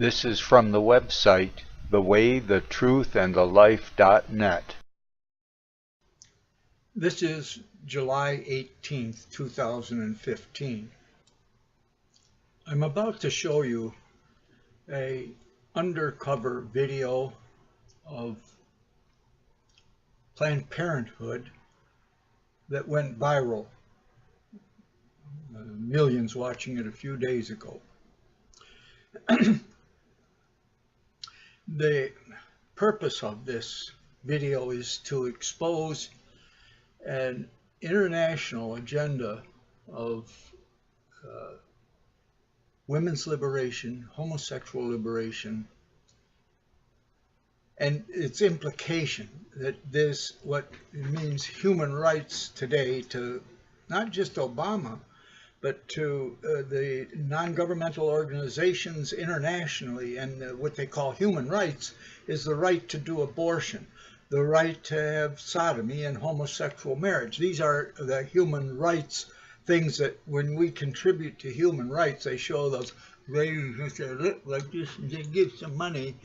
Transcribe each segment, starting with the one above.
This is from the website thewaythetruthandthelife.net. This is July 18th, 2015. I'm about to show you a undercover video of Planned Parenthood that went viral. Millions watching it a few days ago. The purpose of this video is to expose an international agenda of women's liberation, homosexual liberation, and its implication that this, what it means human rights today, to not just Obama, but to the non-governmental organizations internationally, and what they call human rights is the right to do abortion, the right to have sodomy and homosexual marriage. These are the human rights things that when we contribute to human rights, they show those ladies that look like this and they give some money.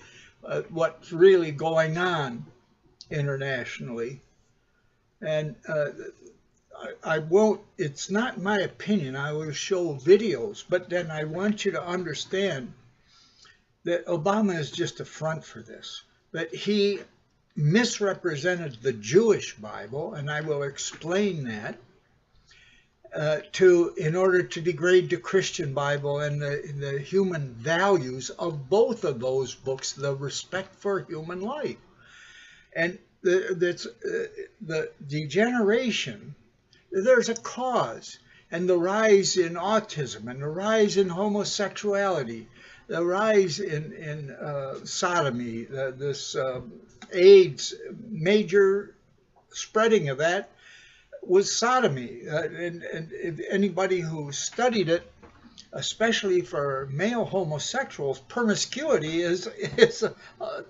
What's really going on internationally. And I won't, it's not my opinion, I will show videos, but then I want you to understand that Obama is just a front for this, that he misrepresented the Jewish Bible, and I will explain that, in order to degrade the Christian Bible and the human values of both of those books, the respect for human life. And the degeneration, there's a cause, and the rise in autism, and the rise in homosexuality, the rise in sodomy, this AIDS, major spreading of that was sodomy. And if anybody who studied it, especially for male homosexuals, promiscuity is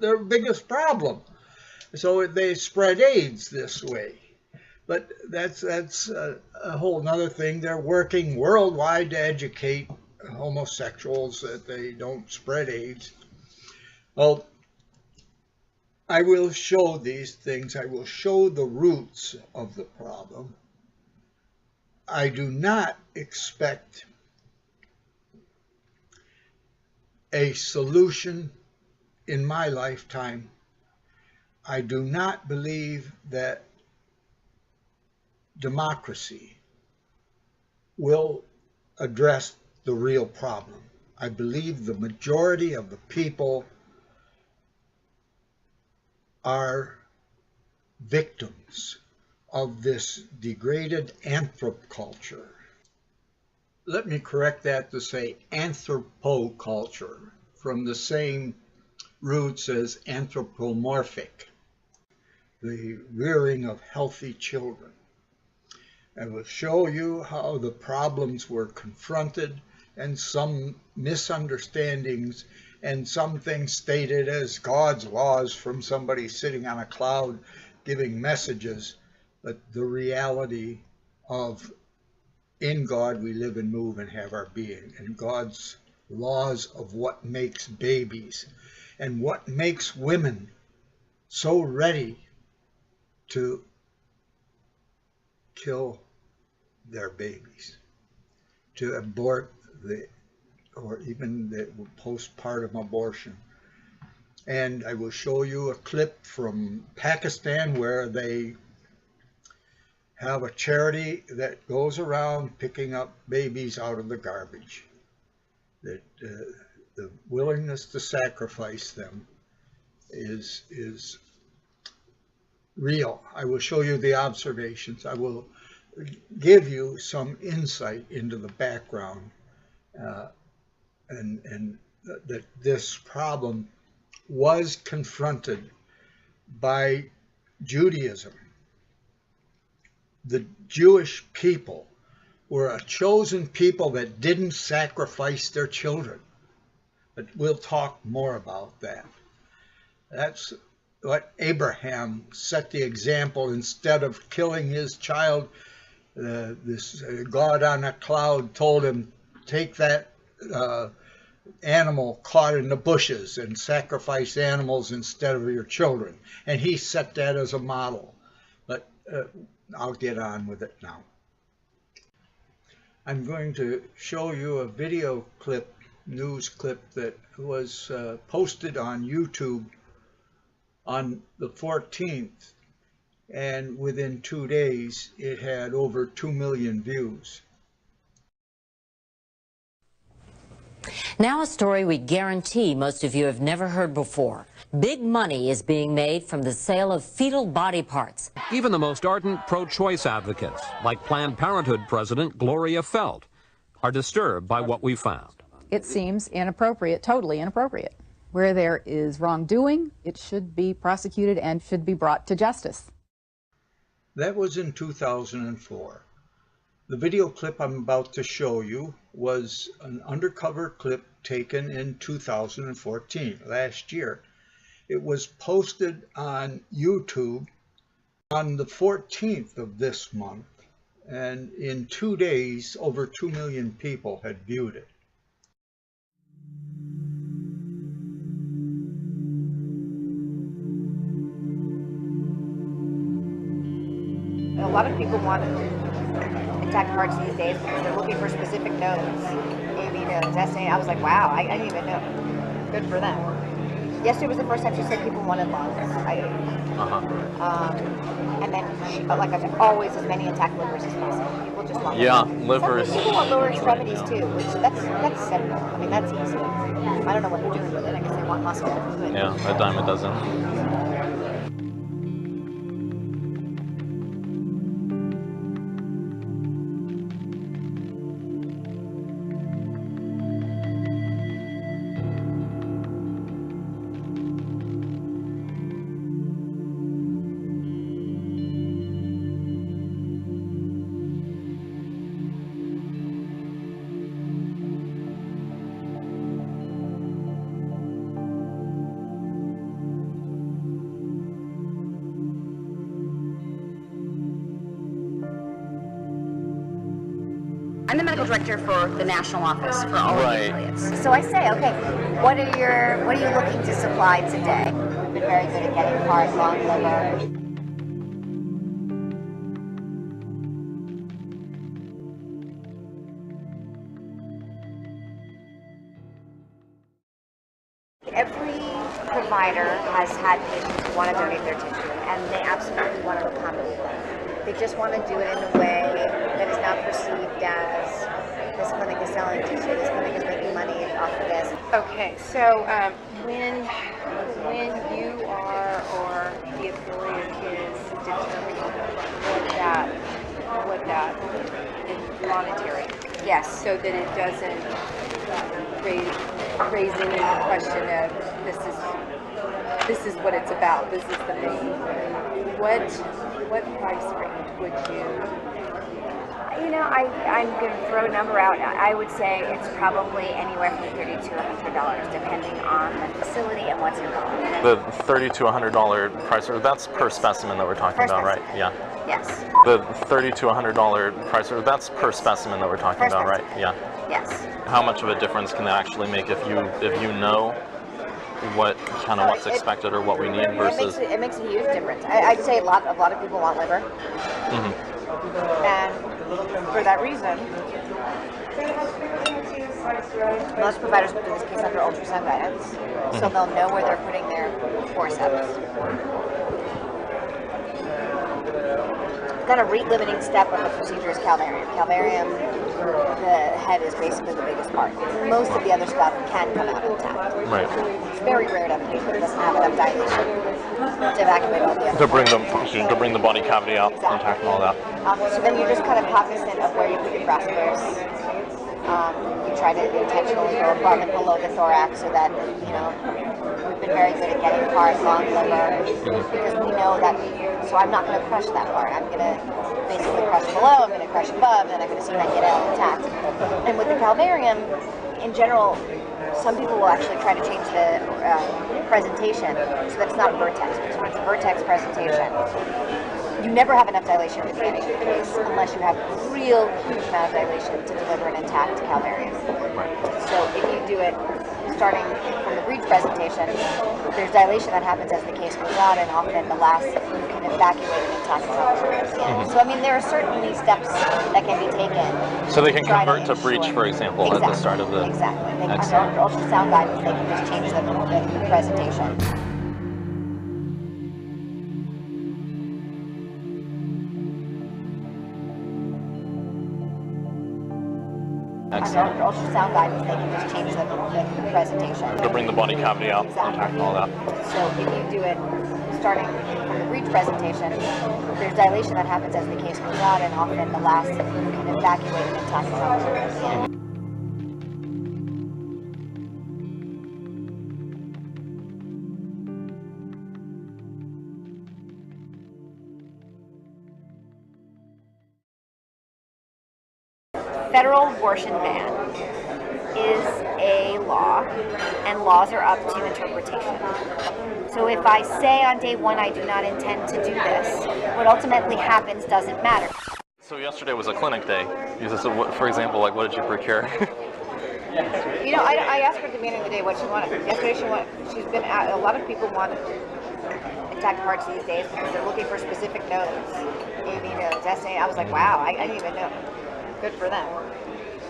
their biggest problem. So they spread AIDS this way. But that's a whole nother thing. They're working worldwide to educate homosexuals that they don't spread AIDS. Well, I will show these things. I will show the roots of the problem. I do not expect a solution in my lifetime. I do not believe that democracy will address the real problem. I believe the majority of the people are victims of this degraded anthropoculture. Let me correct that to say anthropoculture, from the same roots as anthropomorphic, the rearing of healthy children. I will show you how the problems were confronted and some misunderstandings and some things stated as God's laws from somebody sitting on a cloud giving messages, but the reality of in God we live and move and have our being, and God's laws of what makes babies and what makes women so ready to kill their babies, to abort or even the postpartum abortion. And I will show you a clip from Pakistan where they have a charity that goes around picking up babies out of the garbage. That the willingness to sacrifice them is real. I will show you the observations. I will give you some insight into the background and that this problem was confronted by Judaism. The Jewish people were a chosen people that didn't sacrifice their children. But we'll talk more about that. That's what Abraham set the example. Instead of killing his child, God on a cloud told him, take that animal caught in the bushes and sacrifice animals instead of your children. And he set that as a model. But I'll get on with it now. I'm going to show you a video clip, news clip, that was posted on YouTube on the 14th. And within 2 days, it had over 2 million views. Now a story we guarantee most of you have never heard before. Big money is being made from the sale of fetal body parts. Even the most ardent pro-choice advocates, like Planned Parenthood President Gloria Feld, are disturbed by what we found. It seems inappropriate, totally inappropriate. Where there is wrongdoing, it should be prosecuted and should be brought to justice. That was in 2004. The video clip I'm about to show you was an undercover clip taken in 2014, last year. It was posted on YouTube on the 14th of this month, and in 2 days, over 2 million people had viewed it. A lot of people want intact parts these days because they're looking for specific nodes. Maybe to destiny. I was like, wow, I didn't even know. Good for them. Yesterday was the first time she said people wanted lungs. And then, like I said, always as many intact livers as possible. People just want livers. Some people want lower extremities too, which that's simple. I mean, that's easy. I don't know what they're doing with it. I guess they want muscle. But Yeah, a dime a dozen. I'm the medical director for the national office for all of the affiliates. so I say, okay, what are you looking to supply today? We've been very good at getting heart, lung, liver. Every provider has had patients who want to donate their tissue, and they absolutely want to accommodate them. They just want to do it in a way that is not perceived as this clinic is selling tissue, this clinic is making money off of this. Okay, so when you are or the affiliate is determining what that is monetary, Yes. so that it doesn't raise any question of this is what it's about. This is the main. What price range would you? You know, I'm going to throw a number out. I would say it's probably anywhere from $30 to $100, depending on the facility and what's involved. The $30 to $100 price, that's per specimen that we're talking about, right? Yeah. Yes. The $30 to $100 price, that's per specimen that we're talking about, right? Yeah. Yes. How much of a difference can that actually make if you know what's expected or what we need versus? It makes a huge difference. I'd say a lot of people want liver, and for that reason, most providers will do this case under ultrasound guidance, so they'll know where they're putting their forceps. Kind of rate-limiting step of the procedure is calvarium. Calvarium, the head is basically the biggest part. Most of the other stuff can come out intact. Right. It's very rare to have a patient that doesn't have enough dilation to evacuate all the other To bring the body cavity out intact and all that. So then you're just kind of cognizant of where you put your crosshairs. You try to intentionally go above and below the thorax so that, we've been very good at getting heart, lung, liver, because we know that, so I'm not going to crush that part. I'm going to basically crush below, I'm going to crush above, and I'm going to see if I can get it intact. And with the calvarium, in general, some people will actually try to change the presentation so that it's not a vertex, because when it's a vertex presentation, you never have enough dilation at the beginning of the case unless you have a real huge amount of dilation to deliver an intact calvarium. So if you do it starting from the breech presentation, there's dilation that happens as the case goes on, and often at the last you can evacuate an intact calvarium. So I mean, there are certainly steps that can be taken. So they can convert to breech, for example, at the start of the... Exactly. They can, under ultrasound guidance, they can just change the presentation. Under ultrasound guidance, they can just change the presentation. To bring the body cavity out, intact and all that. So if you do it starting from the breech presentation, there's dilation that happens as the case goes on, and often at the last you can evacuate an intact calvarium. Federal abortion ban is a law, and laws are up to interpretation. So if I say on day one I do not intend to do this, what ultimately happens doesn't matter. So yesterday was a clinic day. For example, like what did you procure? You know, I asked her at the beginning of the day what she wanted. Yesterday she's been at, a lot of people want intact parts these days because they're looking for specific nodes. AV nodes, SA. I was like, wow, I didn't even know. Good for them.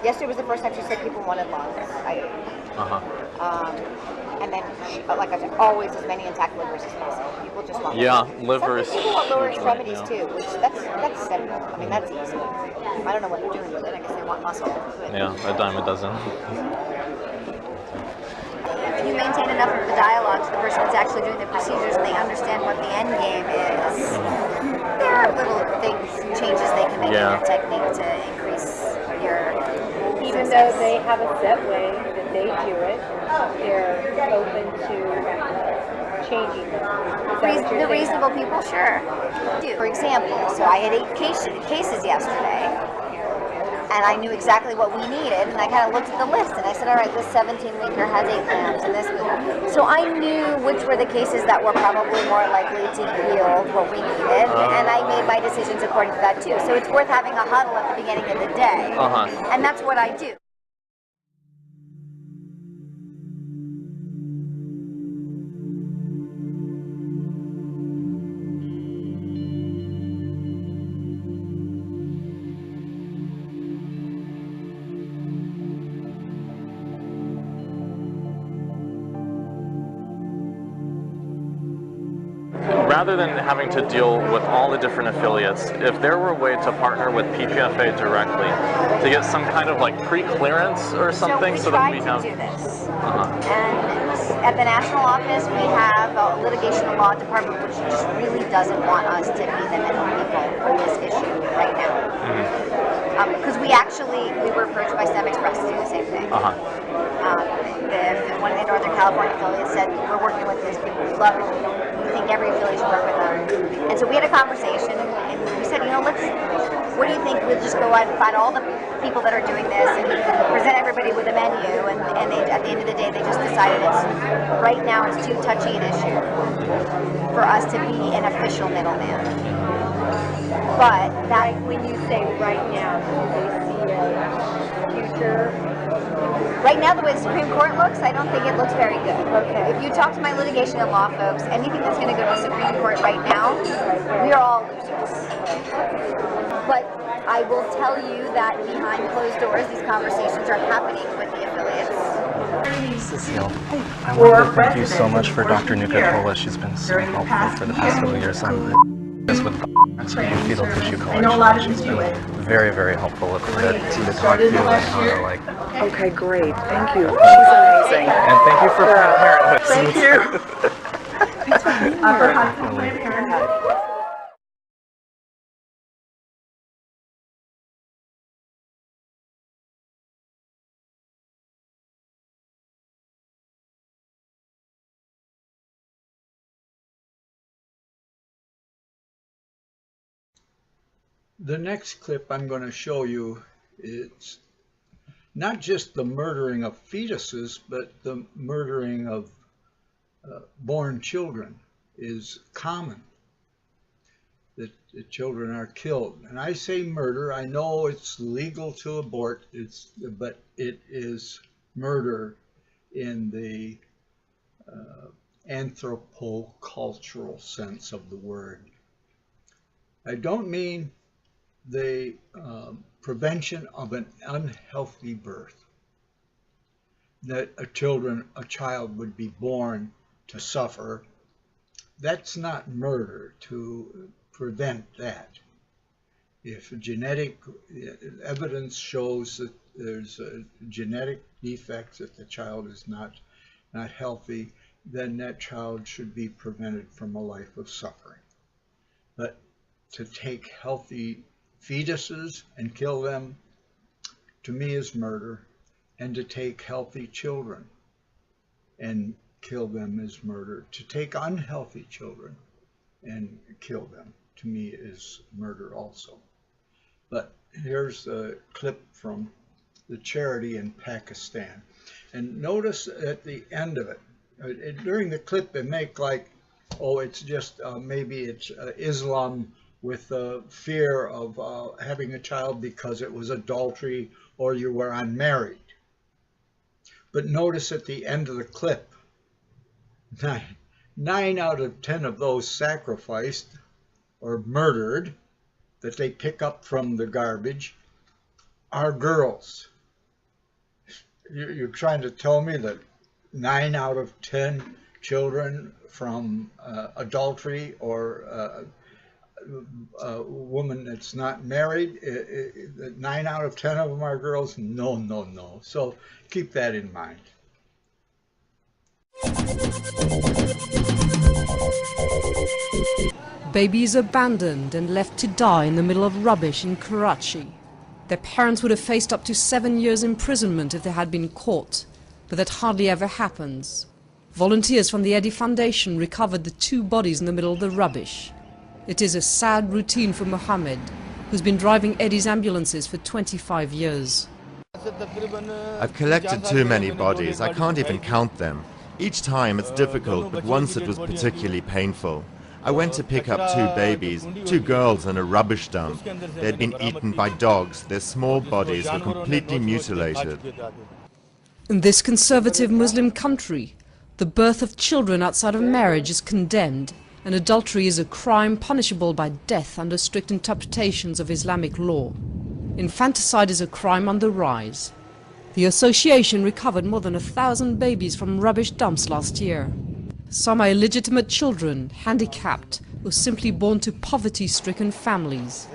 Yesterday was the first time she said people wanted lungs. And then, like I said, always as many intact livers as possible. People just want livers. Some people want lower extremities too, which that's simple. I mean, that's easy. I don't know what they're doing with it. I guess they want muscle. Yeah, a dime a dozen. If you maintain enough of the dialogue to the person that's actually doing the procedures and they understand what the end game is, there are little things, changes they can make in your technique to increase your Even though they have a set way that they do it, they're open to changing it. The reasonable people, sure. For example, so I had 8 cases yesterday, and I knew exactly what we needed, and I kind of looked at the list, and I said, all right, this 17-weeker has 8 lambs, and this. So I knew which were the cases that were probably more likely to yield what we needed, and I made my decisions according to that too. So it's worth having a huddle at the beginning of the day, and that's what I do. Rather than having to deal with all the different affiliates, if there were a way to partner with PPFA directly to get some kind of like pre-clearance or something, so that we have. Do this. And at the national office, we have a litigation and law department, which just really doesn't want us to be the middle people for this issue right now. Because we were approached by STEM Express to do the same thing. One of the Northern California affiliates said, we're working with these people, we love it. We think every affiliate should work with them. And so we had a conversation, and we said, you know, what do you think? We'll just go out and find all the people that are doing this and present everybody with a menu. And at the end of the day, they just decided right now it's too touchy an issue for us to be an official middleman. But that, when you say right now, do they see a future? Right now, the way the Supreme Court looks, I don't think it looks very good. Okay. If you talk to my litigation and law folks, anything that's going to go to the Supreme Court right now, we are all losers. But I will tell you that behind closed doors, these conversations are happening with the affiliates. Cecile, I wanted to thank you so much for Dr. Nuka-Tola. She's been so helpful for the past couple of years. Just with fetal tissue collection. She's been very, very helpful with to talk to and how to like. Okay, great. Thank you. She's amazing. And thank you for Planned Parenthood. Thank you. Planned Parenthood. The next clip I'm going to show you is not just the murdering of fetuses, but the murdering of born children is common. that the children are killed. And I say murder. I know it's legal to abort, but it is murder in the anthropocultural sense of the word. I don't mean the prevention of an unhealthy birth, that a child would be born to suffer. That's not murder to prevent that. If genetic evidence shows that there's a genetic defect, that the child is not healthy, then that child should be prevented from a life of suffering. But to take healthy fetuses and kill them, to me, is murder. And to take healthy children and kill them is murder. To take unhealthy children and kill them, to me, is murder also. But here's a clip from the charity in Pakistan. And notice at the end of it, during the clip, they make like, oh, it's just maybe it's Islam with fear of having a child because it was adultery or you were unmarried. But notice at the end of the clip, 9 out of 10 of those sacrificed or murdered that they pick up from the garbage are girls. You're trying to tell me that 9 out of 10 children from adultery or a woman that's not married, 9 out of 10 of them are girls? No, no, no. So keep that in mind. Babies abandoned and left to die in the middle of rubbish in Karachi. Their parents would have faced up to 7 years imprisonment if they had been caught, but that hardly ever happens. Volunteers from the Eddy Foundation recovered the 2 bodies in the middle of the rubbish. It is a sad routine for Mohammed, who's been driving Eddy's ambulances for 25 years. I've collected too many bodies, I can't even count them. Each time it's difficult, but once it was particularly painful. I went to pick up 2 babies, 2 girls in a rubbish dump. They'd been eaten by dogs, their small bodies were completely mutilated. In this conservative Muslim country, the birth of children outside of marriage is condemned, and adultery is a crime punishable by death under strict interpretations of Islamic law. Infanticide is a crime on the rise. The association recovered more than 1,000 babies from rubbish dumps last year. Some are illegitimate children, handicapped, or simply born to poverty-stricken families.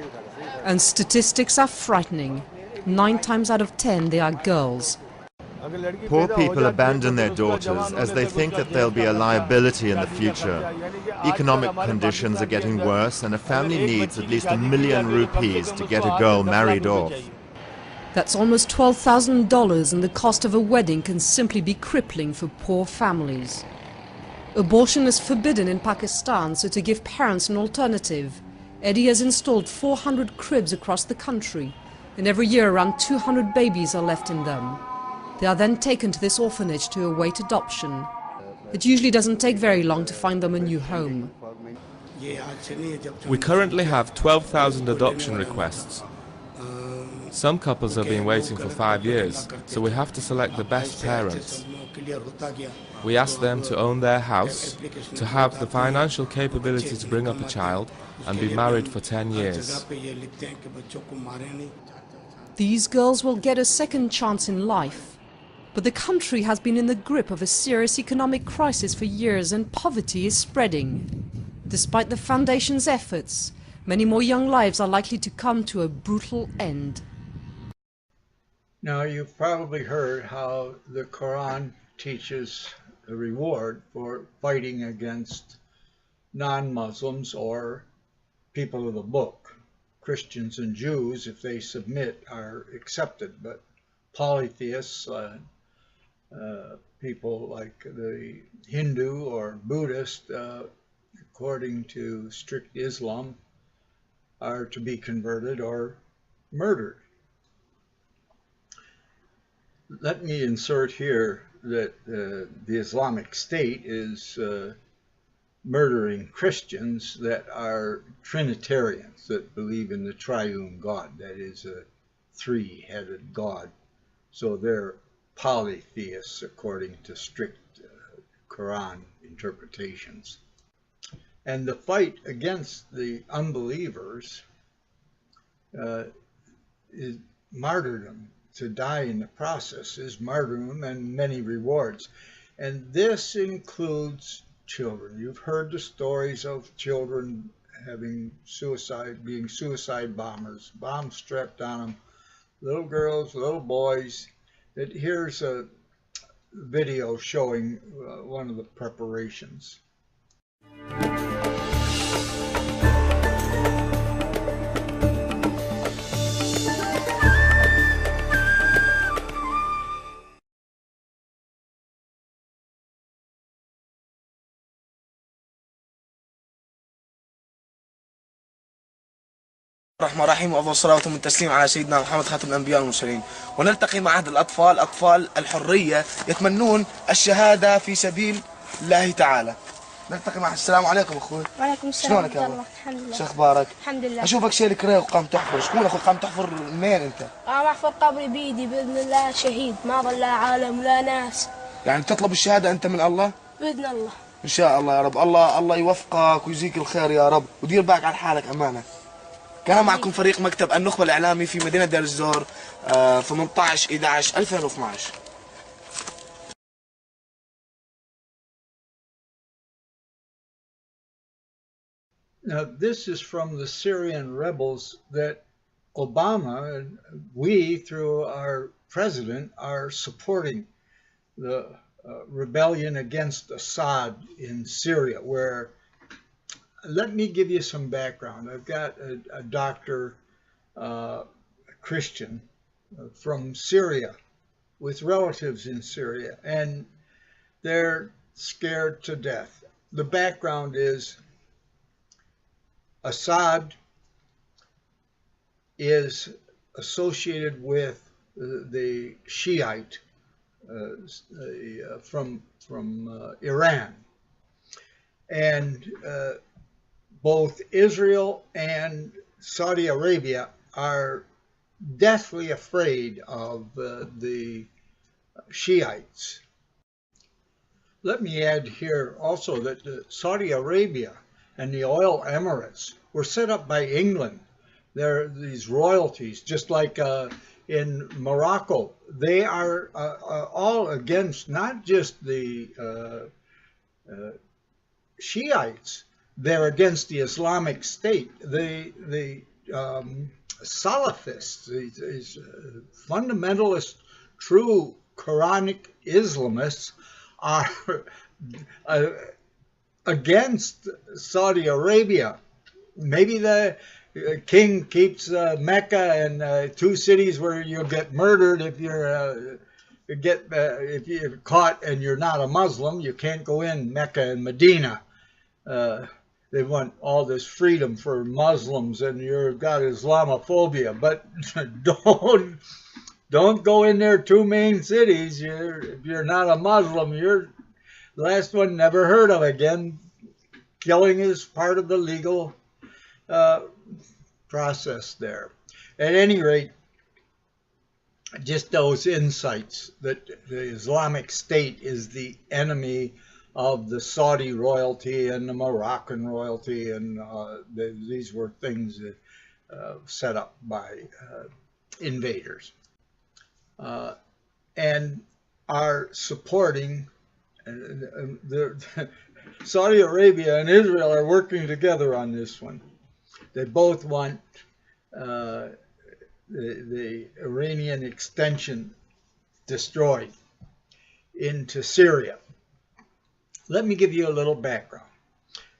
And statistics are frightening. 9 times out of 10 they are girls. Poor people abandon their daughters as they think that they'll be a liability in the future. Economic conditions are getting worse and a family needs at least $1 million rupees to get a girl married off. That's almost $12,000, and the cost of a wedding can simply be crippling for poor families. Abortion is forbidden in Pakistan, so to give parents an alternative, Eddy has installed 400 cribs across the country, and every year around 200 babies are left in them. They are then taken to this orphanage to await adoption. It usually doesn't take very long to find them a new home. We currently have 12,000 adoption requests. Some couples have been waiting for 5 years, so we have to select the best parents. We ask them to own their house, to have the financial capability to bring up a child, and be married for 10 years. These girls will get a second chance in life. But the country has been in the grip of a serious economic crisis for years, and poverty is spreading. Despite the Foundation's efforts, many more young lives are likely to come to a brutal end. Now, you've probably heard how the Quran teaches a reward for fighting against non-Muslims or people of the book. Christians and Jews, if they submit, are accepted, but polytheists, people like the Hindu or Buddhist, according to strict Islam, are to be converted or murdered. Let me insert here that the Islamic State is murdering Christians that are Trinitarians, that believe in the triune God, that is a three-headed God. So they're polytheists according to strict Quran interpretations. And the fight against the unbelievers is martyrdom. To die in the process is martyrdom and many rewards. And this includes children. You've heard the stories of children having suicide, being suicide bombers, bombs strapped on them, little girls, little boys. Here's a video showing one of the preparations. الرحمن الرحيم وأفضل الصلاة وأتم التسليم على سيدنا محمد خاتم الأنبياء والمرسلين. ونلتقي مع أحد الأطفال، أطفال الحرية يتمنون الشهادة في سبيل الله تعالى. نلتقي مع السلام عليكم أخوي. وعليكم السلام. شلونك يا أبو؟ الحمد لله. شو أخبارك؟ الحمد لله. أشوفك شايل كريه وقام تحفر، شكون أخوي قام تحفر منين أنت؟ محفر قبري بيدي بإذن الله شهيد، ما ظل لا عالم ولا ناس. يعني تطلب الشهادة أنت من الله؟ بإذن الله. إن شاء الله يا رب، الله يوفقك ويجزيك الخير يا رب، ودير بالك على حالك أمانة. كان معكم فريق مكتب النخبة الإعلامي في مدينة دير الزور 18/11/2012. Now, this is from the Syrian rebels that Obama and we, through our president, are supporting the rebellion against Assad in Syria, where, let me give you some background. I've got a doctor, a Christian from Syria with relatives in Syria, and they're scared to death. The background is Assad is associated with the Shiite from Iran, and both Israel and Saudi Arabia are deathly afraid of the Shiites. Let me add here also that Saudi Arabia and the oil emirates were set up by England. They're these royalties, just like in Morocco. They are all against not just the Shiites. They're against the Islamic State. The Salafists, these fundamentalist, true Quranic Islamists, are against Saudi Arabia. Maybe the king keeps Mecca and two cities where you'll get murdered if you're if you're caught and you're not a Muslim. You can't go in Mecca and Medina. They want all this freedom for Muslims, and you've got Islamophobia. But don't go in their two main cities. If you're not a Muslim, you're the last one never heard of again. Killing is part of the legal process there. At any rate, just those insights that the Islamic State is the enemy of the Saudi royalty and the Moroccan royalty, and these were things that set up by invaders, and are supporting. Saudi Arabia and Israel are working together on this one. They both want the Iranian extension destroyed into Syria. Let me give you a little background.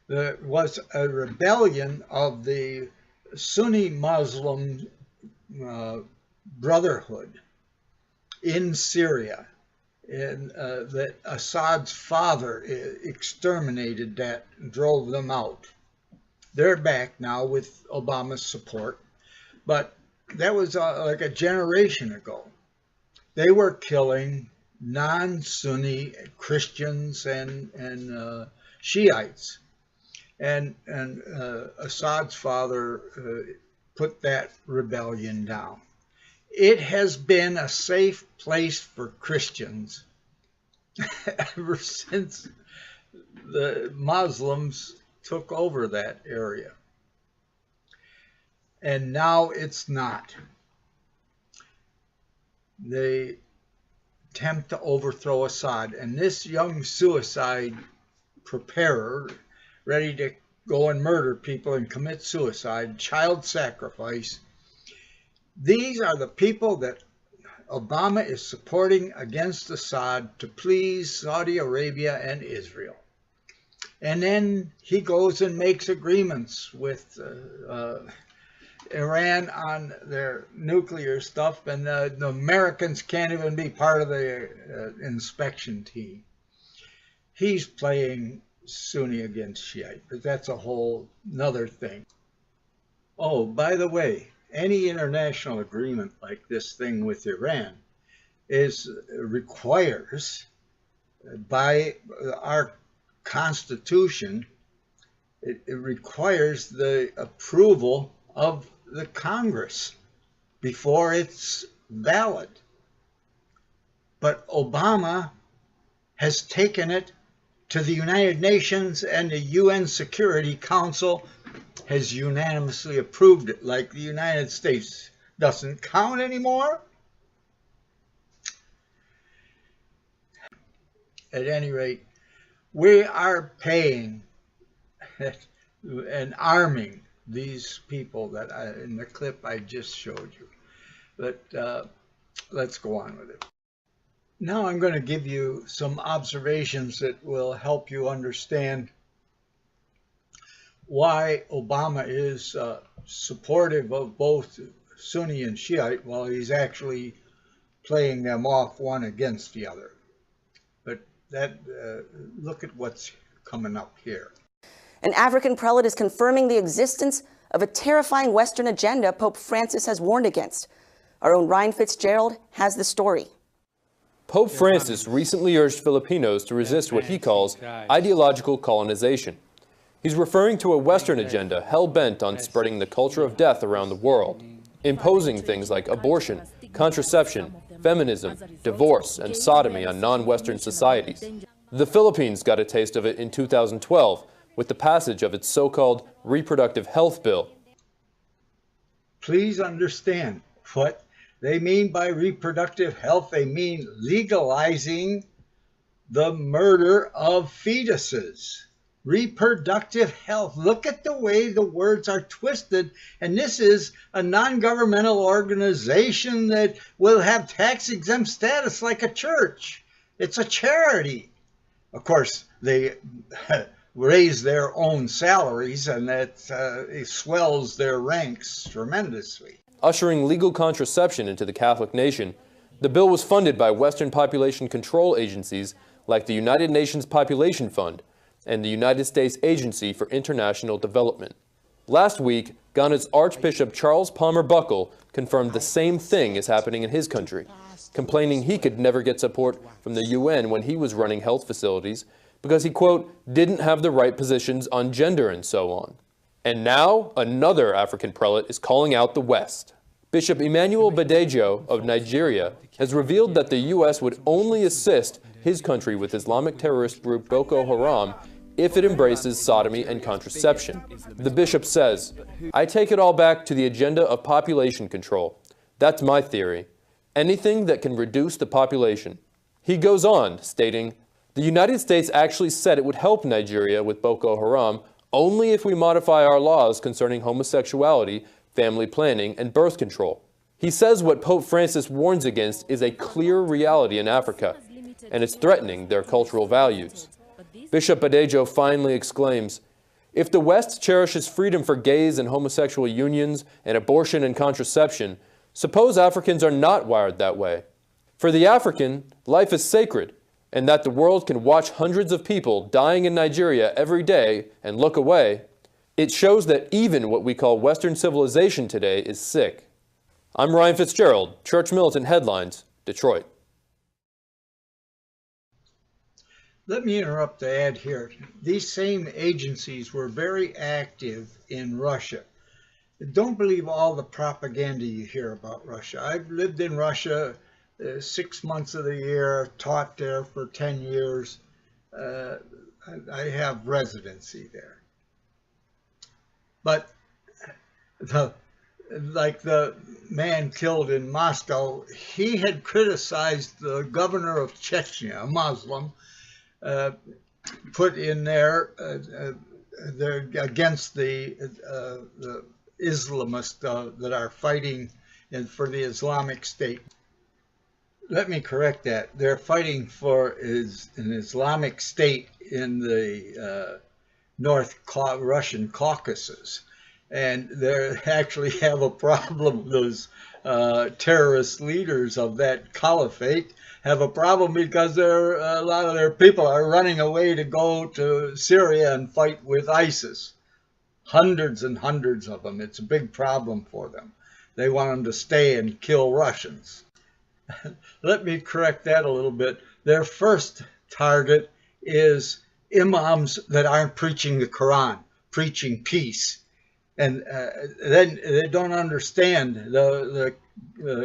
There was a rebellion of the Sunni Muslim Brotherhood in Syria, and that Assad's father exterminated that and drove them out. They're back now with Obama's support, but that was like a generation ago. They were killing non-Sunni Christians and Shiites and Assad's father put that rebellion down. It has been a safe place for Christians ever since the Muslims took over that area. And now it's not. They attempt to overthrow Assad, and this young suicide preparer, ready to go and murder people and commit suicide, child sacrifice, these are the people that Obama is supporting against Assad to please Saudi Arabia and Israel. And then he goes and makes agreements with Iran on their nuclear stuff, and the Americans can't even be part of the inspection team. He's playing Sunni against Shiite, but that's a whole nother thing. Oh, by the way, any international agreement like this thing with Iran requires, by our Constitution, it requires the approval of the Congress before it's valid. But Obama has taken it to the United Nations, and the UN Security Council has unanimously approved it, like the United States doesn't count anymore. At any rate, we are paying and arming these people that in the clip I just showed you. But let's go on with it. Now I'm going to give you some observations that will help you understand why Obama is supportive of both Sunni and Shiite while he's actually playing them off one against the other. But look at what's coming up here. An African prelate is confirming the existence of a terrifying Western agenda Pope Francis has warned against. Our own Ryan Fitzgerald has the story. Pope Francis recently urged Filipinos to resist what he calls ideological colonization. He's referring to a Western agenda hell-bent on spreading the culture of death around the world, imposing things like abortion, contraception, feminism, divorce, and sodomy on non-Western societies. The Philippines got a taste of it in 2012 with the passage of its so-called reproductive health bill. Please understand what they mean by reproductive health. They mean legalizing the murder of fetuses. Reproductive health. Look at the way the words are twisted. And this is a non-governmental organization that will have tax-exempt status like a church. It's a charity. Of course, they raise their own salaries, and that it swells their ranks tremendously. Ushering legal contraception into the Catholic nation, the bill was funded by Western population control agencies like the United Nations Population Fund and the United States Agency for International Development. Last week, Ghana's Archbishop Charles Palmer Buckle confirmed the same thing is happening in his country, complaining he could never get support from the UN when he was running health facilities because he, quote, didn't have the right positions on gender and so on. And now, another African prelate is calling out the West. Bishop Emmanuel Badejo of Nigeria has revealed that the U.S. would only assist his country with Islamic terrorist group Boko Haram if it embraces sodomy and contraception. The bishop says, "I take it all back to the agenda of population control. That's my theory. Anything that can reduce the population." He goes on, stating, "The United States actually said it would help Nigeria with Boko Haram only if we modify our laws concerning homosexuality, family planning, and birth control." He says what Pope Francis warns against is a clear reality in Africa, and it's threatening their cultural values. Bishop Badejo finally exclaims, "If the West cherishes freedom for gays and homosexual unions and abortion and contraception, suppose Africans are not wired that way. For the African, life is sacred, and that the world can watch hundreds of people dying in Nigeria every day and look away, it shows that even what we call Western civilization today is sick." I'm Ryan Fitzgerald, Church Militant Headlines, Detroit. Let me interrupt to add here. These same agencies were very active in Russia. Don't believe all the propaganda you hear about Russia. I've lived in Russia 6 months of the year, taught there for 10 years. I have residency there. But like the man killed in Moscow, he had criticized the governor of Chechnya, a Muslim, put in there against the Islamists that are fighting for the Islamic State. Let me correct that. They're fighting for an Islamic State in the North Russian Caucasus. And they actually have a problem. Those terrorist leaders of that caliphate have a problem because a lot of their people are running away to go to Syria and fight with ISIS. Hundreds and hundreds of them. It's a big problem for them. They want them to stay and kill Russians. Let me correct that a little bit. Their first target is imams that aren't preaching the Quran, preaching peace. And then they don't understand. The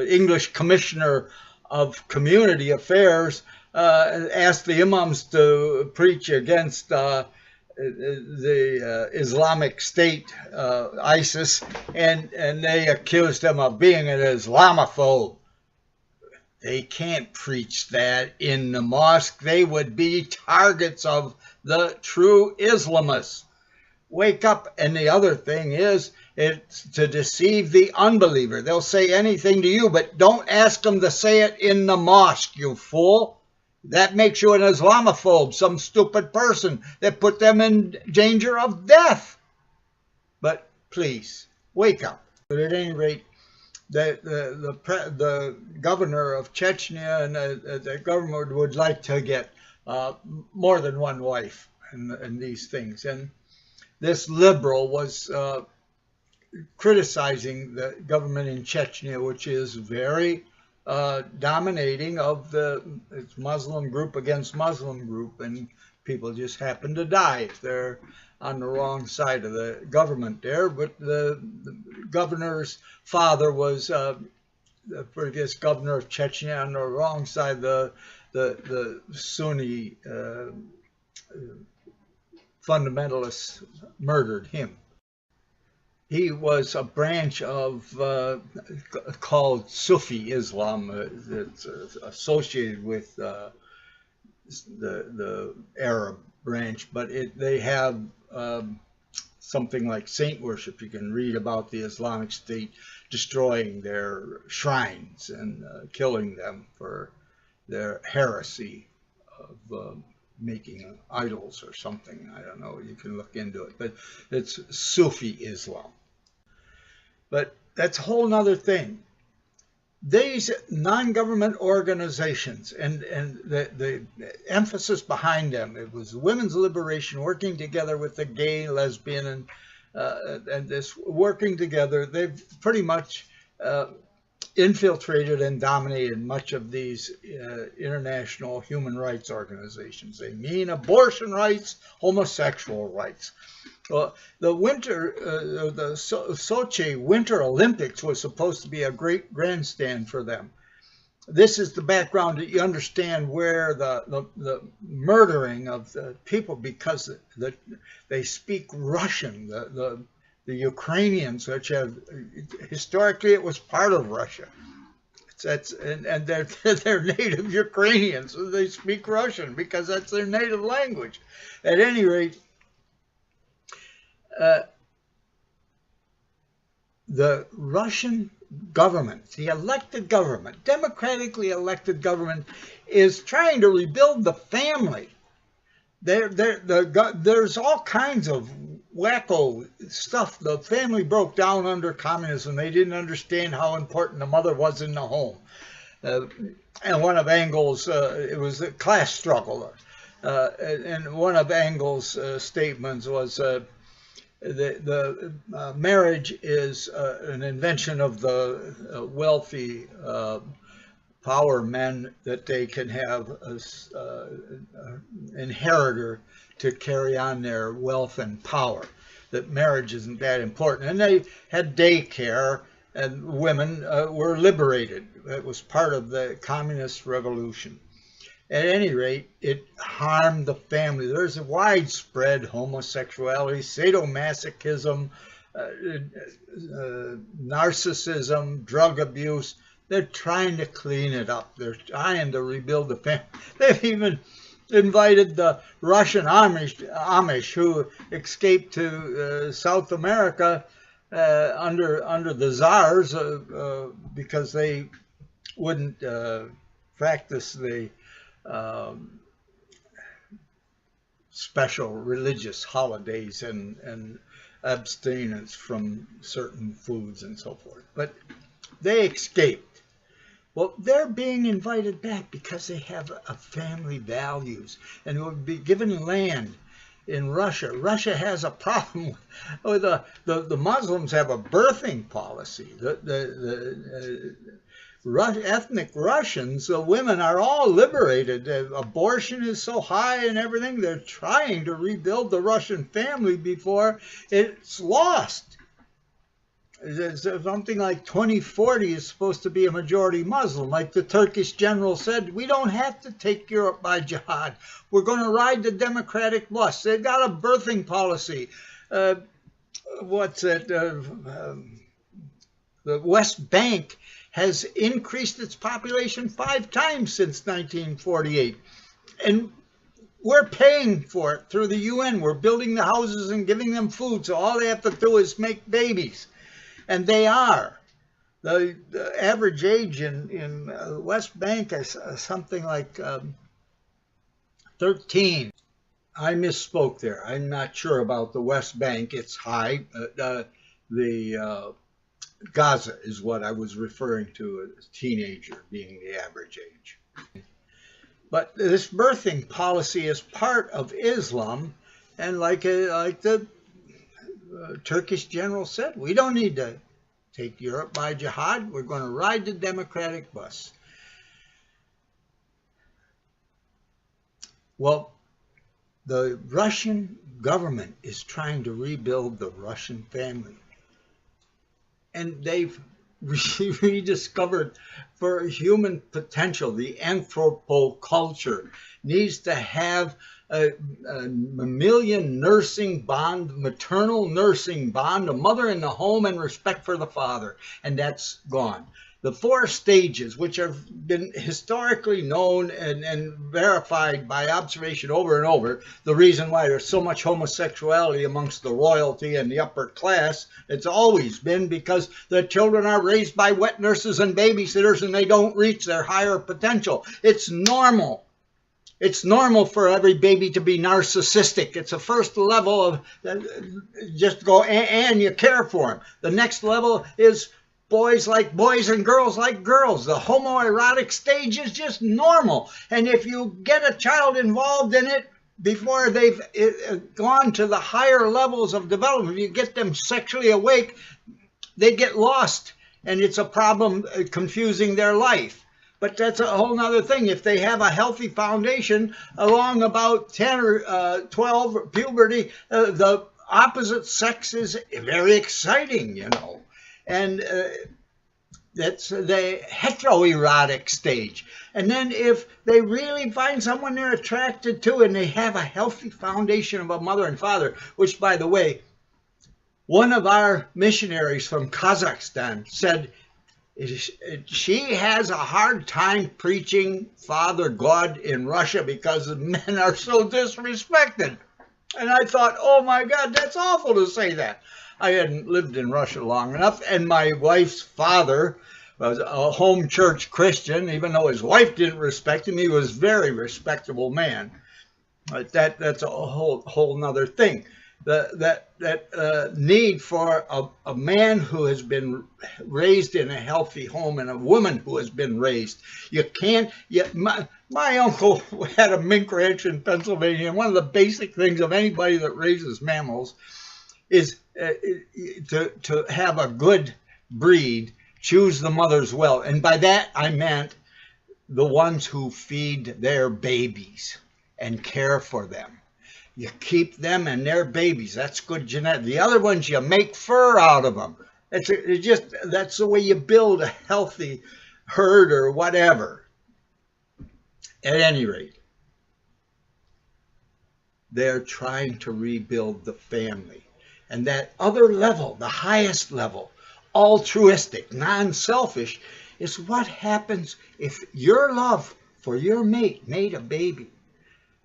English Commissioner of Community Affairs asked the imams to preach against the Islamic State, ISIS, and they accused them of being an Islamophobe. They can't preach that in the mosque. They would be targets of the true Islamists. Wake up. And the other thing is, it's to deceive the unbeliever. They'll say anything to you, but don't ask them to say it in the mosque, you fool. That makes you an Islamophobe, some stupid person that put them in danger of death. But please, wake up. But at any rate, the governor of Chechnya and the government would like to get more than one wife in these things. And this liberal was criticizing the government in Chechnya, which is very dominating of it's Muslim group against Muslim group, and people just happen to die if they're on the wrong side of the government there. But the governor's father was the previous governor of Chechnya on the wrong side. The Sunni fundamentalists murdered him. He was a branch of called Sufi Islam. It's associated with the Arab branch, but they have something like saint worship. You can read about the Islamic State destroying their shrines and killing them for their heresy of making idols or something. I don't know. You can look into it, but it's Sufi Islam. But that's a whole nother thing. These non-government organizations and the emphasis behind them, it was women's liberation, working together with the gay, lesbian, and this working together. They've pretty much infiltrated and dominated much of these international human rights organizations. They mean abortion rights, homosexual rights. The Sochi Winter Olympics was supposed to be a great grandstand for them. This is the background that you understand where the murdering of the people, because they speak Russian. The Ukrainians, which have historically it was part of Russia. And they're native Ukrainians, so they speak Russian because that's their native language. At any rate, the Russian government, the elected government, democratically elected government, is trying to rebuild the family. There's all kinds of wacko stuff. The family broke down under communism. They didn't understand how important the mother was in the home. And one of Engels, it was a class struggle. And one of Engels' statements was the marriage is an invention of the wealthy power men that they can have an inheritor to carry on their wealth and power, that marriage isn't that important. And they had daycare, and women were liberated. It was part of the communist revolution. At any rate, it harmed the family. There's a widespread homosexuality, sadomasochism, narcissism, drug abuse. They're trying to clean it up. They're trying to rebuild the family. They've even invited the Russian Amish who escaped to South America under the czars because they wouldn't practice the special religious holidays and abstinence from certain foods and so forth. But they escaped. Well, they're being invited back because they have a family values and will be given land in Russia. Russia has a problem with the Muslims have a birthing policy. Ethnic Russians, the women are all liberated. Abortion is so high and everything. They're trying to rebuild the Russian family before it's lost. Something like 2040 is supposed to be a majority Muslim. Like the Turkish general said, we don't have to take Europe by jihad. We're going to ride the democratic bus. They've got a birthing policy. What's it? The West Bank has increased its population 5 times since 1948. And we're paying for it through the UN. We're building the houses and giving them food. So all they have to do is make babies. And they are. The average age in West Bank is something like 13. I misspoke there. I'm not sure about the West Bank. It's high. The Gaza is what I was referring to, a teenager being the average age. But this birthing policy is part of Islam, and like the Turkish general said, we don't need to take Europe by jihad. We're going to ride the democratic bus. Well, the Russian government is trying to rebuild the Russian family. And they've rediscovered for human potential, the anthropoculture needs to have a mammalian nursing bond, maternal nursing bond, a mother in the home and respect for the father, and that's gone. The 4 stages, which have been historically known and verified by observation over and over, the reason why there's so much homosexuality amongst the royalty and the upper class, it's always been because the children are raised by wet nurses and babysitters and they don't reach their higher potential. It's normal. It's normal for every baby to be narcissistic. It's the first level of just go and you care for them. The next level is boys like boys and girls like girls. The homoerotic stage is just normal. And if you get a child involved in it before they've gone to the higher levels of development, you get them sexually awake, they get lost. And it's a problem confusing their life. But that's a whole nother thing. If they have a healthy foundation along about 10 or 12, puberty, the opposite sex is very exciting, you know. And that's the heteroerotic stage. And then if they really find someone they're attracted to and they have a healthy foundation of a mother and father, which, by the way, one of our missionaries from Kazakhstan said, she has a hard time preaching Father God in Russia because the men are so disrespected. And I thought, oh my God, that's awful to say that. I hadn't lived in Russia long enough, and my wife's father was a home church Christian. Even though his wife didn't respect him, he was a very respectable man. But that's a whole nother thing. That need for a man who has been raised in a healthy home and a woman who has been raised. You can't. My uncle had a mink ranch in Pennsylvania, and one of the basic things of anybody that raises mammals is to have a good breed, choose the mothers well. And by that I meant the ones who feed their babies and care for them. You keep them and their babies. That's good genetics. The other ones, you make fur out of them. That's the way you build a healthy herd or whatever. At any rate, they're trying to rebuild the family. And that other level, the highest level, altruistic, non-selfish, is what happens if your love for your mate made a baby.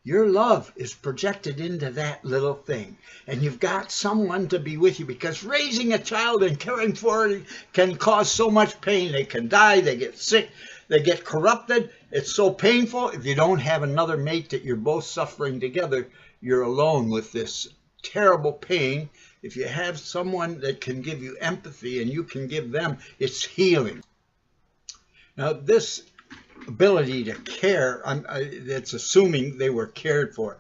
Your love is projected into that little thing. And you've got someone to be with you, because raising a child and caring for it can cause so much pain. They can die, they get sick, they get corrupted. It's so painful. If you don't have another mate that you're both suffering together, you're alone with this terrible pain. If you have someone that can give you empathy and you can give them, it's healing. Now, this ability to care, it's assuming they were cared for.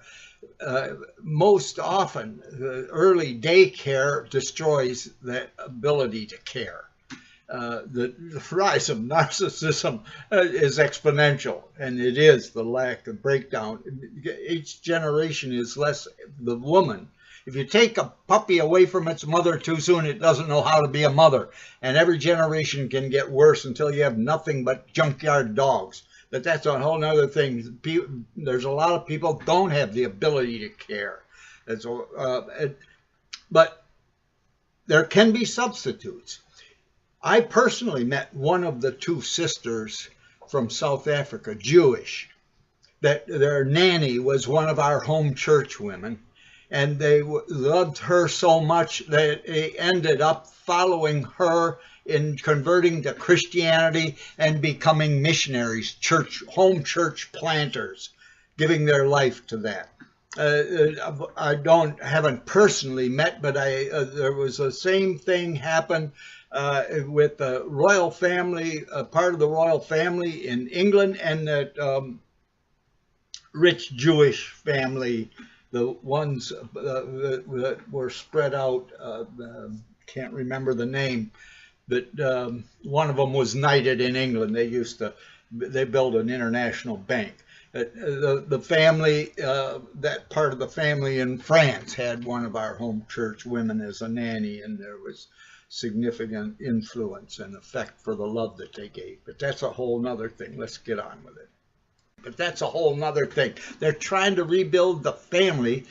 Most often, the early daycare destroys that ability to care. The rise of narcissism is exponential, and it is the lack of breakdown. Each generation is less the woman. If you take a puppy away from its mother too soon, it doesn't know how to be a mother. And every generation can get worse until you have nothing but junkyard dogs. But that's a whole other thing. There's a lot of people don't have the ability to care. But there can be substitutes. I personally met one of the two sisters from South Africa, Jewish, that their nanny was one of our home church women. And they loved her so much that they ended up following her in converting to Christianity and becoming missionaries, home church planters, giving their life to that. I haven't personally met, but there was the same thing happen with the royal family, part of the royal family in England, and that rich Jewish family. The ones that were spread out, can't remember the name, but one of them was knighted in England. They built an international bank. The family, that part of the family in France had one of our home church women as a nanny, and there was significant influence and effect for the love that they gave. But that's a whole nother thing. Let's get on with it. But that's a whole nother thing. They're trying to rebuild the family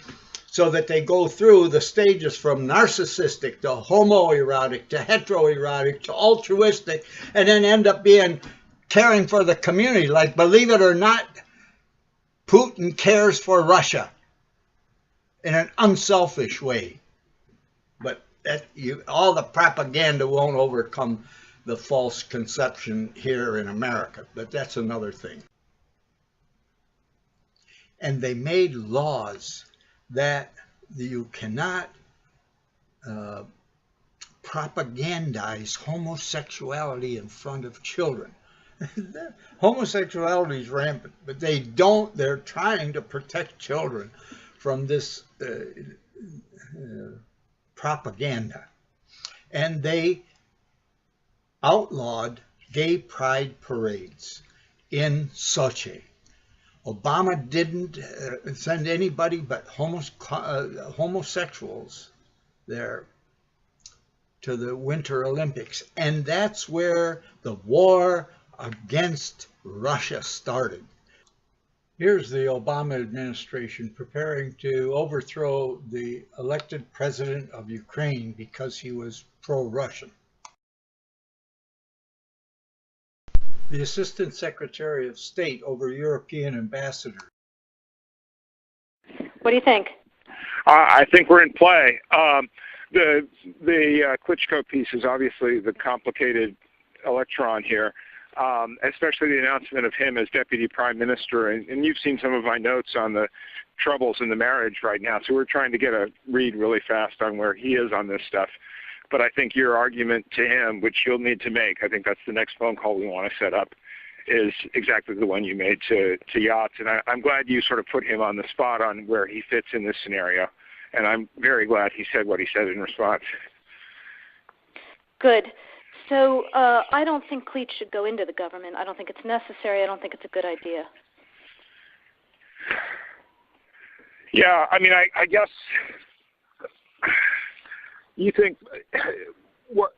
so that they go through the stages from narcissistic to homoerotic to heteroerotic to altruistic, and then end up being caring for the community. Like, believe it or not, Putin cares for Russia in an unselfish way. But all the propaganda won't overcome the false conception here in America. But that's another thing. And they made laws that you cannot propagandize homosexuality in front of children. Homosexuality is rampant, but they're trying to protect children from this propaganda. And they outlawed gay pride parades in Sochi. Obama didn't send anybody but homosexuals there to the Winter Olympics. And that's where the war against Russia started. Here's the Obama administration preparing to overthrow the elected president of Ukraine because he was pro-Russian. The Assistant Secretary of State over European ambassador. What do you think? I think we're in play. The Klitschko piece is obviously the complicated electron here, especially the announcement of him as Deputy Prime Minister. And you've seen some of my notes on the troubles in the marriage right now, so we're trying to get a read really fast on where he is on this stuff. But I think your argument to him, which you'll need to make, I think that's the next phone call we want to set up, is exactly the one you made to Yachts. And I'm glad you sort of put him on the spot on where he fits in this scenario. And I'm very glad he said what he said in response. Good. So I don't think Cleach should go into the government. I don't think it's necessary. I don't think it's a good idea. Yeah, I mean, I guess you think, what,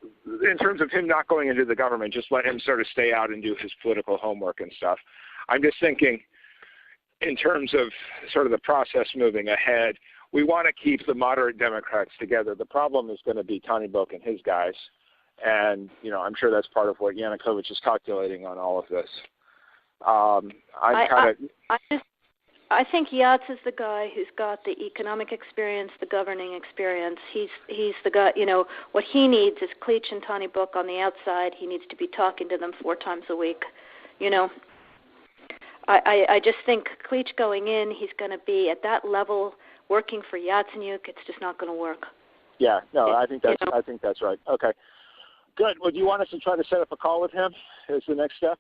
in terms of him not going into the government, just let him sort of stay out and do his political homework and stuff. I'm just thinking in terms of sort of the process moving ahead, we want to keep the moderate Democrats together. The problem is going to be Tony Book and his guys. And, you know, I'm sure that's part of what Yanukovych is calculating on all of this. I think Yats is the guy who's got the economic experience, the governing experience. He's the guy, you know, what he needs is Cleach and Tony Book on the outside. He needs to be talking to them 4 times a week, you know. I just think Cleach going in, he's going to be at that level working for Yatsenyuk. It's just not going to work. Yeah, no, I think that's right. Okay, good. Well, do you want us to try to set up a call with him as the next step?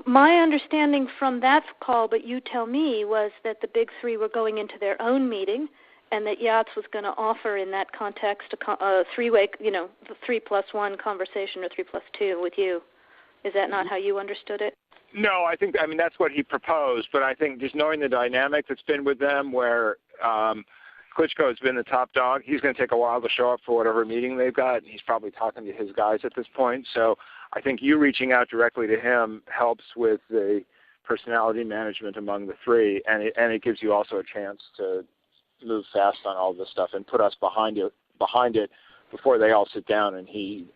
My understanding from that call, but you tell me, was that the big three were going into their own meeting, and that Yats was going to offer in that context a three-way, you know, the 3+1 conversation or 3+2 with you. Is that not how you understood it? No, I mean, that's what he proposed, but I think just knowing the dynamic that's been with them where Klitschko has been the top dog, he's going to take a while to show up for whatever meeting they've got, and he's probably talking to his guys at this point. So I think you reaching out directly to him helps with the personality management among the three, and it gives you also a chance to move fast on all this stuff and put us behind it before they all sit down and he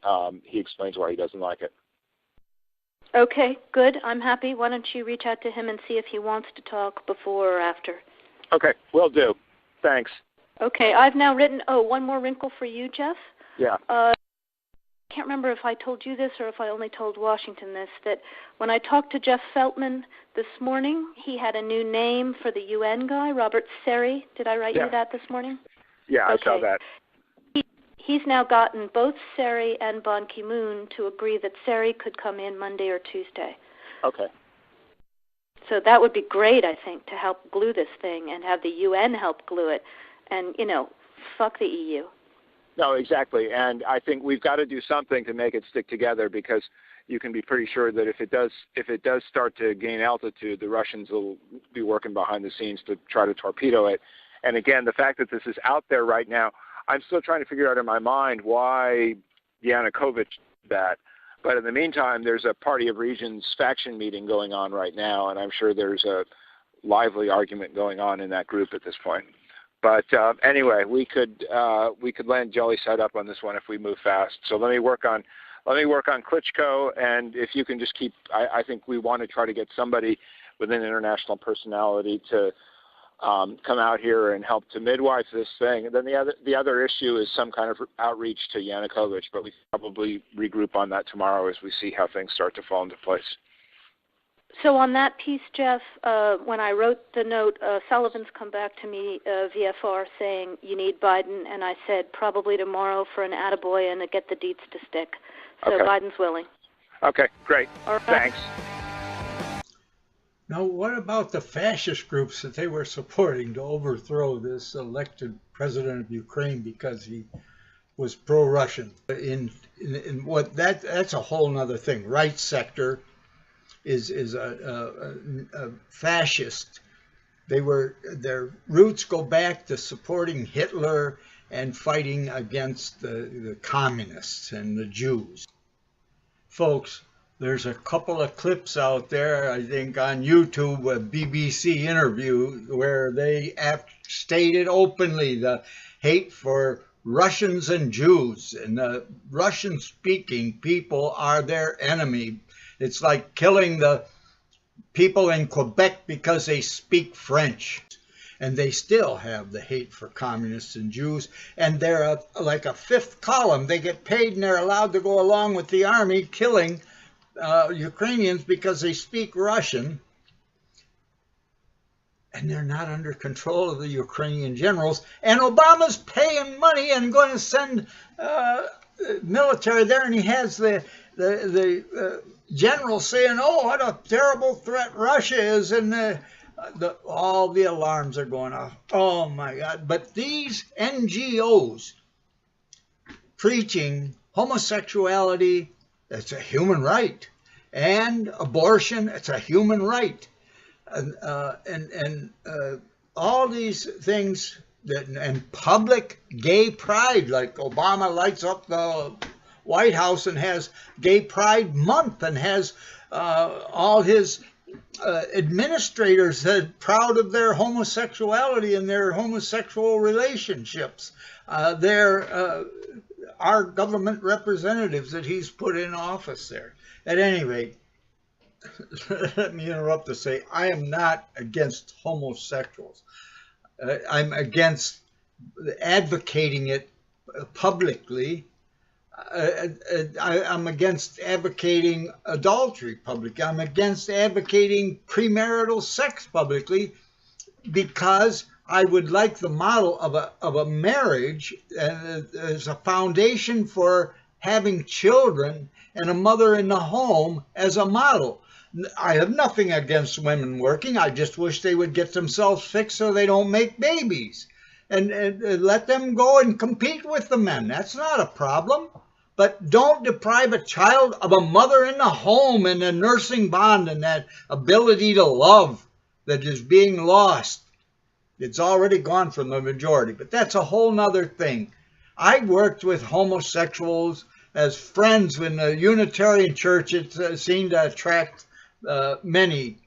explains why he doesn't like it. Okay, good. I'm happy. Why don't you reach out to him and see if he wants to talk before or after? Okay, will do. Thanks. Okay, I've now written, one more wrinkle for you, Jeff. Yeah. I can't remember if I told you this or if I only told Washington this, that when I talked to Jeff Feltman this morning, he had a new name for the UN guy, Robert Seri. Did I write you that this morning? Yeah, okay. I saw that. He's now gotten both Seri and Ban Ki-moon to agree that Seri could come in Monday or Tuesday. Okay. So that would be great, I think, to help glue this thing and have the UN help glue it. And, you know, fuck the EU. No, exactly. And I think we've got to do something to make it stick together, because you can be pretty sure that if it does start to gain altitude, the Russians will be working behind the scenes to try to torpedo it. And again, the fact that this is out there right now, I'm still trying to figure out in my mind why Yanukovych did that. But in the meantime, there's a Party of Regions faction meeting going on right now, and I'm sure there's a lively argument going on in that group at this point. But anyway, we could land jelly side up on this one if we move fast. So let me work on Klitschko, and if you can just keep, I think we want to try to get somebody with an international personality to come out here and help to midwife this thing. And then the other issue is some kind of outreach to Yanukovych, but we can probably regroup on that tomorrow as we see how things start to fall into place. So on that piece, Jeff, when I wrote the note, Sullivan's come back to me, VFR, saying you need Biden, and I said probably tomorrow for an attaboy and to get the deets to stick. So okay. Biden's willing. Okay, great. All right. Thanks. Now, what about the fascist groups that they were supporting to overthrow this elected president of Ukraine because he was pro-Russian? In what that's a whole nother thing. Right sector is a fascist. Their roots go back to supporting Hitler and fighting against the communists and the Jews. Folks, there's a couple of clips out there, I think, on YouTube, a BBC interview where they stated openly the hate for Russians and Jews, and the Russian-speaking people are their enemy. It's like killing the people in Quebec because they speak French. And they still have the hate for communists and Jews. And they're like a fifth column. They get paid and they're allowed to go along with the army killing Ukrainians because they speak Russian. And they're not under control of the Ukrainian generals. And Obama's paying money and going to send military there. And he has the general saying, oh, what a terrible threat Russia is. And all the alarms are going off. Oh, my God. But these NGOs preaching homosexuality, it's a human right, and abortion, it's a human right, and all these things, and public gay pride, like Obama lights up the White House and has Gay Pride Month and has all his administrators proud of their homosexuality and their homosexual relationships. Our government representatives that he's put in office there. At any rate, let me interrupt to say I am not against homosexuals. I'm against advocating it publicly. I'm against advocating adultery publicly. I'm against advocating premarital sex publicly, because I would like the model of a marriage as a foundation for having children and a mother in the home as a model. I have nothing against women working. I just wish they would get themselves fixed so they don't make babies, and let them go and compete with the men. That's not a problem. But don't deprive a child of a mother in the home and a nursing bond and that ability to love that is being lost. It's already gone from the majority, but that's a whole nother thing. I worked with homosexuals as friends in the Unitarian Church. It seemed to attract many.